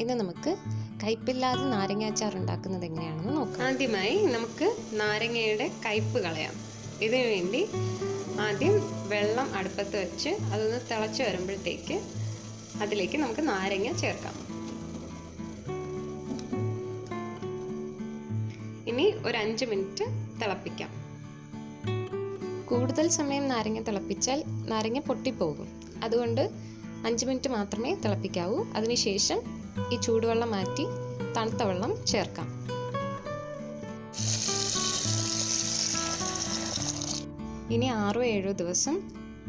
ഇന്ന് നമുക്ക് കയ്പില്ലാതെ നാരങ്ങ അച്ചാർ ഉണ്ടാക്കുന്നത് എങ്ങനെയാണെന്ന് നോക്കാം. ആദ്യമായി നമുക്ക് നാരങ്ങയുടെ കയ്പ് കളയാം. ഇതിനു വേണ്ടി ആദ്യം വെള്ളം അടുപ്പത്ത് വെച്ച് അതൊന്ന് തിളച്ച് വരുമ്പോഴത്തേക്ക് അതിലേക്ക് നമുക്ക് നാരങ്ങ ചേർക്കാം. ഇനി ഒരു 5 മിനിറ്റ് തിളപ്പിക്കാം. കൂടുതൽ സമയം നാരങ്ങ തിളപ്പിച്ചാൽ നാരങ്ങ പൊട്ടിപ്പോകും. അതുകൊണ്ട് 5 മിനിറ്റ് മാത്രമേ തിളപ്പിക്കാവൂ. അതിനുശേഷം ഈ ചൂടുവെള്ളം മാറ്റി തണുത്ത വെള്ളം ചേർക്കാം. ഇനി 6-7 ദിവസം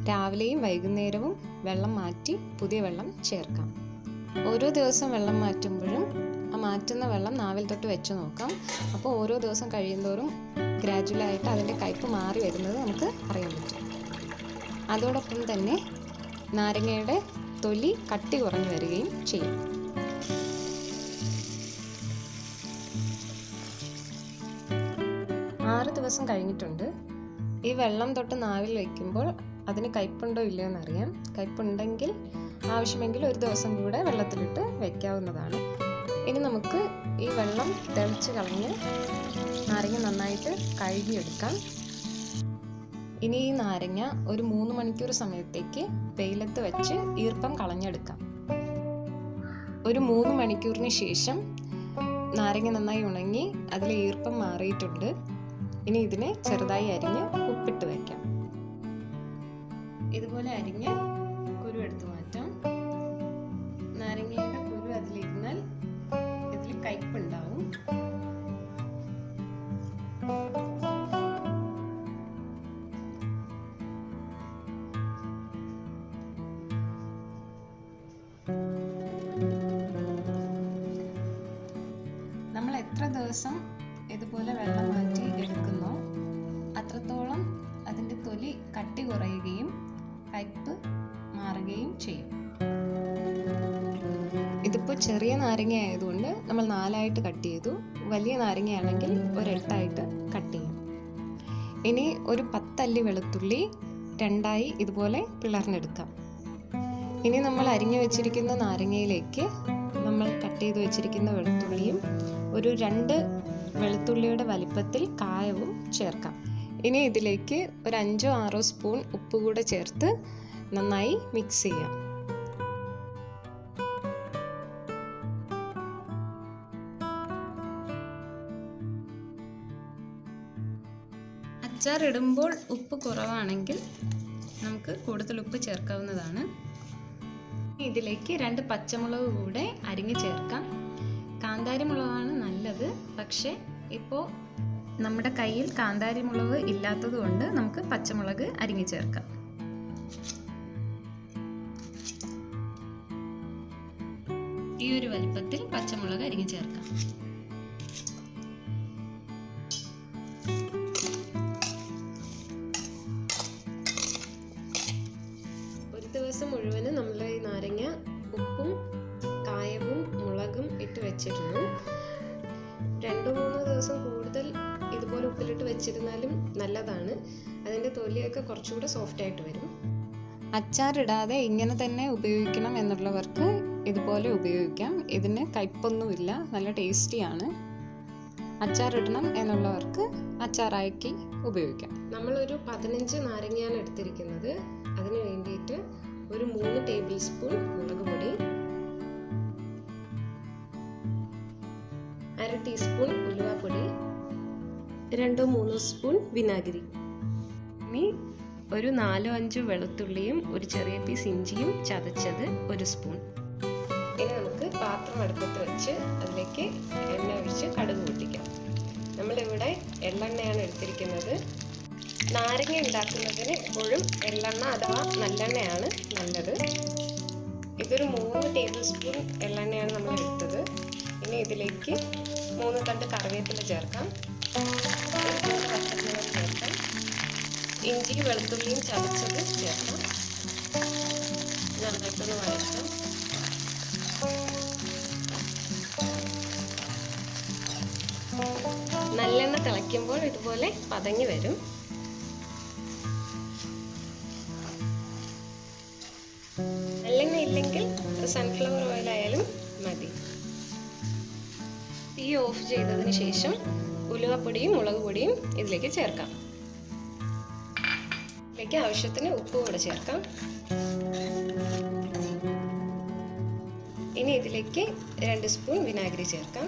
രാവിലെയും വൈകുന്നേരവും വെള്ളം മാറ്റി പുതിയ വെള്ളം ചേർക്കാം. ഓരോ ദിവസം വെള്ളം മാറ്റുമ്പോഴും ആ മാറ്റുന്ന വെള്ളം നാവിൽ തൊട്ട് വെച്ച് നോക്കാം. അപ്പോൾ ഓരോ ദിവസം കഴിയുന്തോറും ഗ്രാജുവലായിട്ട് അതിൻ്റെ കയ്പ് മാറി വരുന്നത് നമുക്ക് അറിയാൻ പറ്റും. അതോടൊപ്പം തന്നെ നാരങ്ങയുടെ തൊലി കട്ടി കുറഞ്ഞു വരികയും ചെയ്യും. ആറ് ദിവസം കഴിഞ്ഞിട്ടുണ്ട്. ഈ വെള്ളം തൊട്ട് നാവിൽ വയ്ക്കുമ്പോൾ അതിന് കയ്പുണ്ടോ ഇല്ലയോ എന്നറിയാം. കയ്പുണ്ടെങ്കിൽ ആവശ്യമെങ്കിൽ ഒരു ദിവസം കൂടെ വെള്ളത്തിലിട്ട് വയ്ക്കാവുന്നതാണ്. ഇനി നമുക്ക് ഈ വെള്ളം തെളിച്ച് കളഞ്ഞ് നാരങ്ങ നന്നായിട്ട് കഴുകിയെടുക്കാം. ഇനി ഈ നാരങ്ങ ഒരു 3 മണിക്കൂർ സമയത്തേക്ക് വെയിലത്ത് വെച്ച് ഈർപ്പം കളഞ്ഞെടുക്കാം. ഒരു 3 മണിക്കൂറിന് ശേഷം നാരങ്ങ നന്നായി ഉണങ്ങി അതിലെ ഈർപ്പം മാറിയിട്ടുണ്ട്. ഇനി ഇതിനെ ചെറുതായി അരിഞ്ഞ് ഉപ്പിട്ട് വയ്ക്കാം. ഇതുപോലെ അരിഞ്ഞ് കുരു എടുത്ത് മാറ്റാം. നാരങ്ങയുടെ കുരു അതിലിരുന്നാൽ ഇതിൽ കയ്പുണ്ടാവും. നമ്മൾ എത്ര ദിവസം ഇതുപോലെ വെള്ളം മാറ്റി എടുക്കുന്നോ അത്രത്തോളം അതിൻ്റെ തൊലി കട്ടി കുറയുകയും കയ്പ് മാറുകയും ചെയ്യും. ഇതിപ്പോൾ ചെറിയ നാരങ്ങ ആയതുകൊണ്ട് നമ്മൾ 4ആയിട്ട് കട്ട് ചെയ്തു. വലിയ നാരങ്ങയാണെങ്കിൽ ഒരു 8ആയിട്ട് കട്ട് ചെയ്യും. ഇനി ഒരു 10 അല്ലി വെളുത്തുള്ളി 2ആയി ഇതുപോലെ പിളർന്നെടുക്കാം. ഇനി നമ്മൾ അരിഞ്ഞു വെച്ചിരിക്കുന്ന നാരങ്ങയിലേക്ക് നമ്മൾ കട്ട് ചെയ്ത് വെച്ചിരിക്കുന്ന വെളുത്തുള്ളിയും ഒരു 2 വെളുത്തുള്ളിയുടെ വലിപ്പത്തിൽ കായവും ചേർക്കാം. ഇനി ഇതിലേക്ക് ഒരു 5-6 സ്പൂൺ ഉപ്പ് കൂടെ ചേർത്ത് നന്നായി മിക്സ് ചെയ്യാം. അച്ചാർ ഇടുമ്പോൾ ഉപ്പ് കുറവാണെങ്കിൽ നമുക്ക് കൂടുതൽ ഉപ്പ് ചേർക്കാവുന്നതാണ്. ഇതിലേക്ക് 2 പച്ചമുളക് കൂടെ അരിഞ്ഞ് ചേർക്കാം. കാന്താരി മുളകാണ് നല്ലത്. പക്ഷേ ഇപ്പോൾ നമ്മുടെ കയ്യിൽ കാന്താരി മുളക് ഇല്ലാത്തത് കൊണ്ട് നമുക്ക് പച്ചമുളക് അരിഞ്ഞ് ചേർക്കാം. ഈ ഒരു വലിപ്പത്തിൽ പച്ചമുളക് അരിഞ്ഞ് ചേർക്കാം. ഒരു ദിവസം മുഴുവന് നമ്മൾ ഈ നാരങ്ങ ഉപ്പും കായവും മുളകും ഇട്ട് വെച്ചിരുന്നു. 2-3 ദിവസം കൂടുതൽ ഇതുപോലെ ഉപ്പിലിട്ട് വെച്ചിരുന്നാലും നല്ലതാണ്. അതിൻ്റെ തൊലിയൊക്കെ കുറച്ചുകൂടെ സോഫ്റ്റ് ആയിട്ട് വരും. അച്ചാറിടാതെ ഇങ്ങനെ തന്നെ ഉപയോഗിക്കണം എന്നുള്ളവർക്ക് ഇതുപോലെ ഉപയോഗിക്കാം. ഇതിന് കയ്പൊന്നുമില്ല, നല്ല ടേസ്റ്റിയാണ്. അച്ചാറിടണം എന്നുള്ളവർക്ക് അച്ചാറാക്കി ഉപയോഗിക്കാം. നമ്മളൊരു 15 നാരങ്ങയാണ് എടുത്തിരിക്കുന്നത്. അതിന് വേണ്ടിയിട്ട് ഒരു 3 ടേബിൾ സ്പൂൺ മുളക് പൊടി, 1/2 ടീസ്പൂൺ ഉലുവാപ്പൊടി, 2-3 സ്പൂൺ വിനാഗിരി. ഇനി ഒരു 4-5 വെളുത്തുള്ളിയും ഒരു ചെറിയ പീസ് ഇഞ്ചിയും ചതച്ചത് 1 സ്പൂൺ. ഇനി നമുക്ക് പാത്രം അടുപ്പത്ത് വെച്ച് അതിലേക്ക് എണ്ണ ഒഴിച്ച് കടുക് പൊട്ടിക്കാം. നമ്മളിവിടെ എള്ളെണ്ണയാണ് എടുത്തിരിക്കുന്നത്. നാരങ്ങ ഉണ്ടാക്കുന്നതിന് എപ്പോഴും എള്ളെണ്ണ അഥവാ നല്ലെണ്ണയാണ് നല്ലത്. ഇതൊരു 3 ടേബിൾ സ്പൂൺ എള്ളെണ്ണയാണ് നമ്മൾ എടുത്തത്. ഇനി ഇതിലേക്ക് 3 തണ്ട് കറിവേപ്പില ചേർക്കാം. പച്ചമുളക് ചേർക്കാം. ഇഞ്ചി വെളുത്തുള്ളിയും ചതച്ചത് ചേർക്കാം. നന്നായിട്ടൊന്ന് വഴറ്റാം. നല്ലെണ്ണ തിളയ്ക്കുമ്പോൾ ഇതുപോലെ പതഞ്ഞു വരും. നല്ലെണ്ണ ഇല്ലെങ്കിൽ സൺഫ്ലവർ ഓയിൽ ആയാലും മതി. ഓഫ് ചെയ്തതിന് ശേഷം ഉലുവപ്പൊടിയും മുളക് പൊടിയും ഇതിലേക്ക് ചേർക്കാം. ഇതിലേക്ക് ആവശ്യത്തിന് ഉപ്പ് കൂടെ ചേർക്കാം. ഇനി ഇതിലേക്ക് 2 സ്പൂൺ വിനാഗിരി ചേർക്കാം.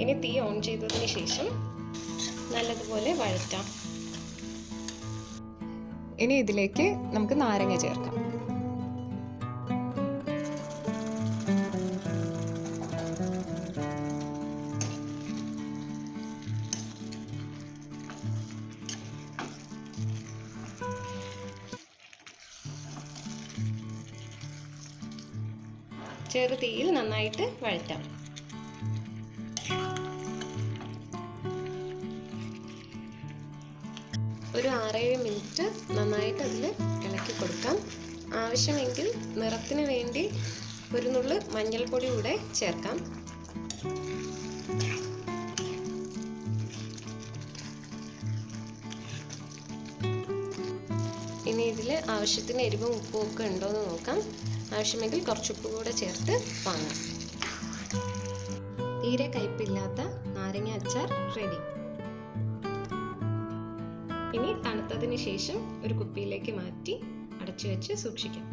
ഇനി തീ ഓൺ ചെയ്തതിന് ശേഷം നല്ലതുപോലെ വഴറ്റാം. ഇനി ഇതിലേക്ക് നമുക്ക് നാരങ്ങ ചേർക്കാം. ചെറു തീയിൽ നന്നായിട്ട് വഴറ്റാം. ഒരു 6-7 മിനിറ്റ് നന്നായിട്ട് അതിൽ ഇളക്കി കൊടുക്കാം. ആവശ്യമെങ്കിൽ നിറത്തിന് വേണ്ടി ഒരു നുള്ള് മഞ്ഞൾപ്പൊടി കൂടെ ചേർക്കാം. ഇനി ഇതിൽ ആവശ്യത്തിന് എരിവും ഉപ്പും ഒക്കെ ഉണ്ടോ എന്ന് നോക്കാം. ആവശ്യമെങ്കിൽ കുറച്ച് ഉപ്പ് കൂടെ ചേർത്ത് വാങ്ങാം. തീരെ കയ്പില്ലാത്ത നാരങ്ങ അച്ചാർ റെഡി. ഇനി തണുത്തതിന് ശേഷം ഒരു കുപ്പിയിലേക്ക് മാറ്റി അടച്ചു വെച്ച് സൂക്ഷിക്കാം.